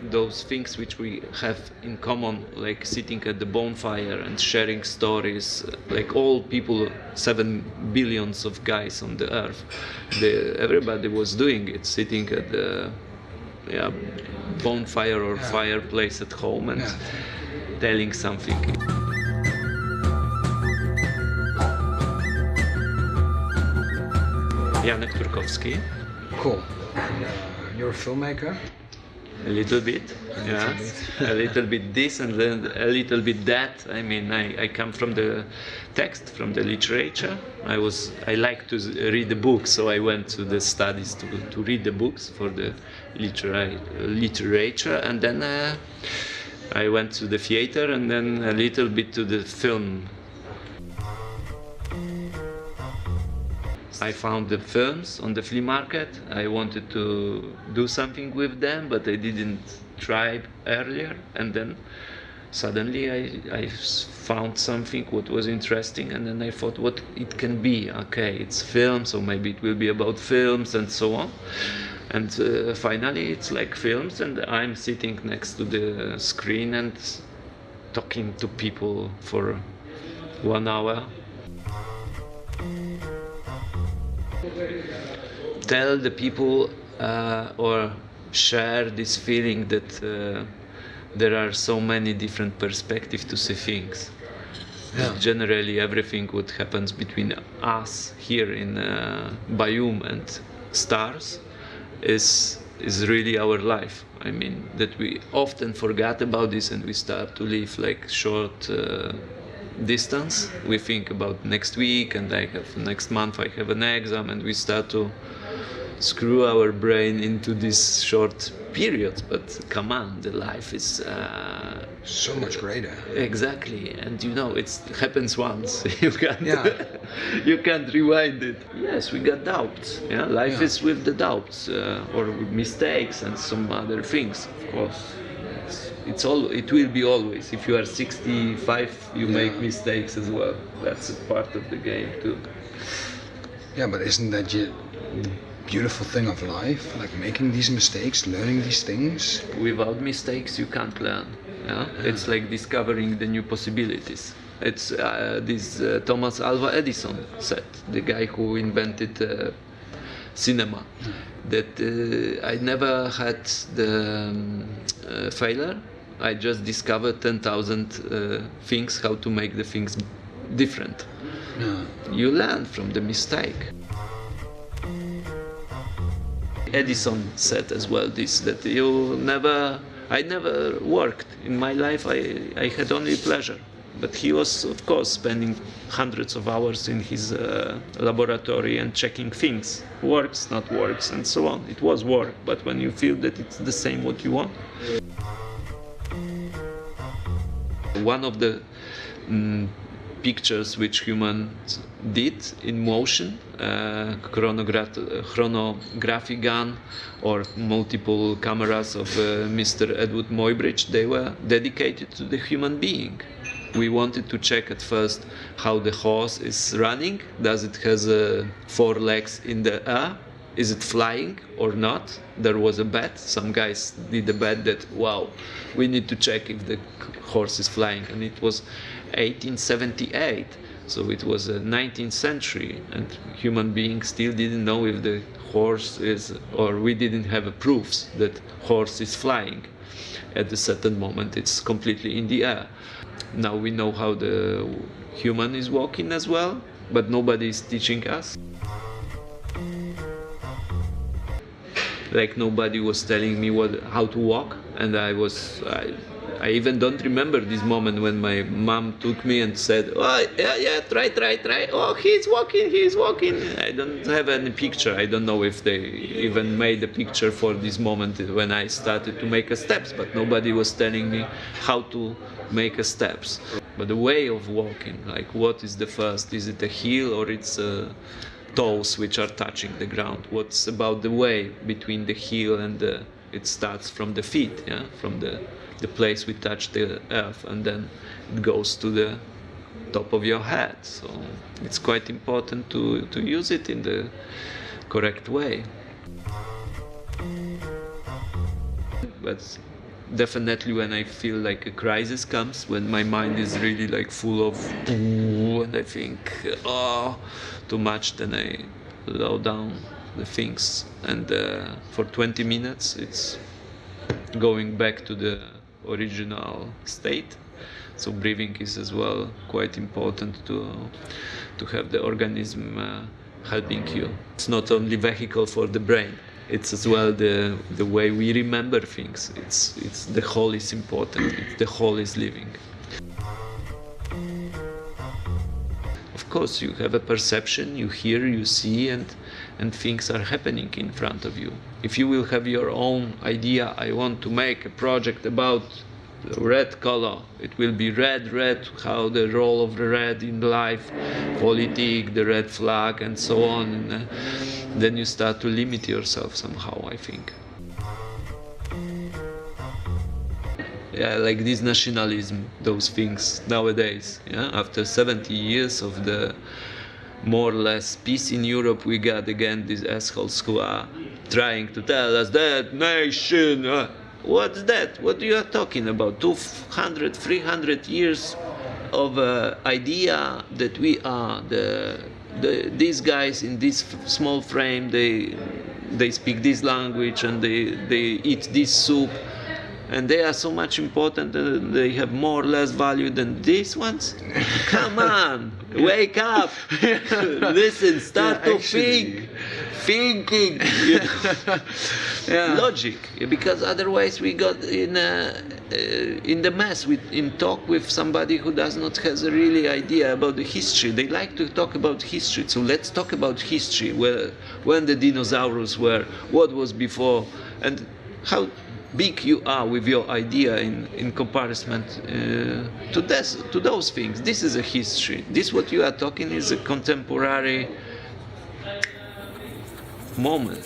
those things which we have in common, like sitting at the bonfire and sharing stories, like all people, 7 billions of guys on the earth, everybody was doing it, sitting at the bonfire or fireplace at home and telling something. Janek Turkowski. Cool. And you're a filmmaker? A little bit, a little bit this and then a little bit that. I mean, I come from the text, from the literature. I like to read the books, so I went to the studies to read the books for the literature, and then I went to the theater and then a little bit to the film. I found the films on the flea market. I wanted to do something with them, but I didn't try earlier. And then suddenly I found something what was interesting, and then I thought what it can be. Okay, it's film, so maybe it will be about films and so on. And finally it's like films, and I'm sitting next to the screen and talking to people for 1 hour. Tell the people or share this feeling that there are so many different perspectives to see things. Generally everything what happens between us here in Bayum and stars is really our life. I mean, that we often forget about this and we start to live like short distance. We think about next week, and next month I have an exam, and we start to screw our brain into this short period. But come on, the life is so much greater. Exactly, and you know it happens once. You can't rewind it. Yes, we got doubts. Life is with the doubts or with mistakes and some other things, of course. It will be always. If you are 65, you make mistakes as well. That's a part of the game too. Yeah, but isn't that the beautiful thing of life? Like making these mistakes, learning these things? Without mistakes, you can't learn. It's like discovering the new possibilities. It's this Thomas Alva Edison said, the guy who invented cinema, that I never had the failure. I just discovered 10,000 things how to make the things different. You learn from the mistake. Edison said as well this, that I never worked in my life. I had only pleasure. But he was, of course, spending hundreds of hours in his laboratory and checking things, works, not works, and so on. It was work, but when you feel that it's the same what you want. One of the pictures which humans did in motion, chronography gun or multiple cameras of Mr. Edward Muybridge, they were dedicated to the human being. We wanted to check at first how the horse is running. Does it has 4 legs in the air? Is it flying or not? There was a bet. Some guys did a bet that, wow, we need to check if the horse is flying. And it was 1878, so it was the 19th century, and human beings still didn't know if the horse is, or we didn't have proofs that horse is flying. At a certain moment, it's completely in the air. Now we know how the human is walking as well, but nobody is teaching us. Like nobody was telling me how to walk, and I even don't remember this moment when my mom took me and said, "Oh, yeah, try. Oh, he's walking." I don't have any picture. I don't know if they even made a picture for this moment when I started to make steps, but nobody was telling me how to make steps. But the way of walking, like what is the first? Is it a heel or it's toes which are touching the ground? What's about the way between the heel and it starts from the feet, from the place we touch the earth, and then it goes to the top of your head. So it's quite important to use it in the correct way. But definitely when I feel like a crisis comes, when my mind is really like full of and I think too much, then I low down the things, and for 20 minutes it's going back to the original state. So breathing is as well quite important to have the organism helping you. It's not only vehicle for the brain, it's as well the way we remember things. It's the whole is important. The whole is living. Of course, you have a perception, you hear, you see, and things are happening in front of you. If you will have your own idea, I want to make a project about the red color, it will be red, how the role of the red in life, politics, the red flag, and so on. And then you start to limit yourself somehow, I think. Yeah, like this nationalism, those things nowadays. Yeah, after 70 years of the more or less peace in Europe, we got again these assholes who are trying to tell us that nation. What's that? What you are talking about? 200, 300 years of idea that we are these guys in this small frame. They speak this language and they eat this soup. And they are so much important and they have more or less value than these ones? Come on, wake up, listen, start to think, thinking, you know? Logic, because otherwise we got in the mess, in talk with somebody who does not have a really idea about the history. They like to talk about history, so let's talk about history, when the dinosaurs were, what was before, and how big you are with your idea in comparison to those things. This is a history. This what you are talking is a contemporary moment.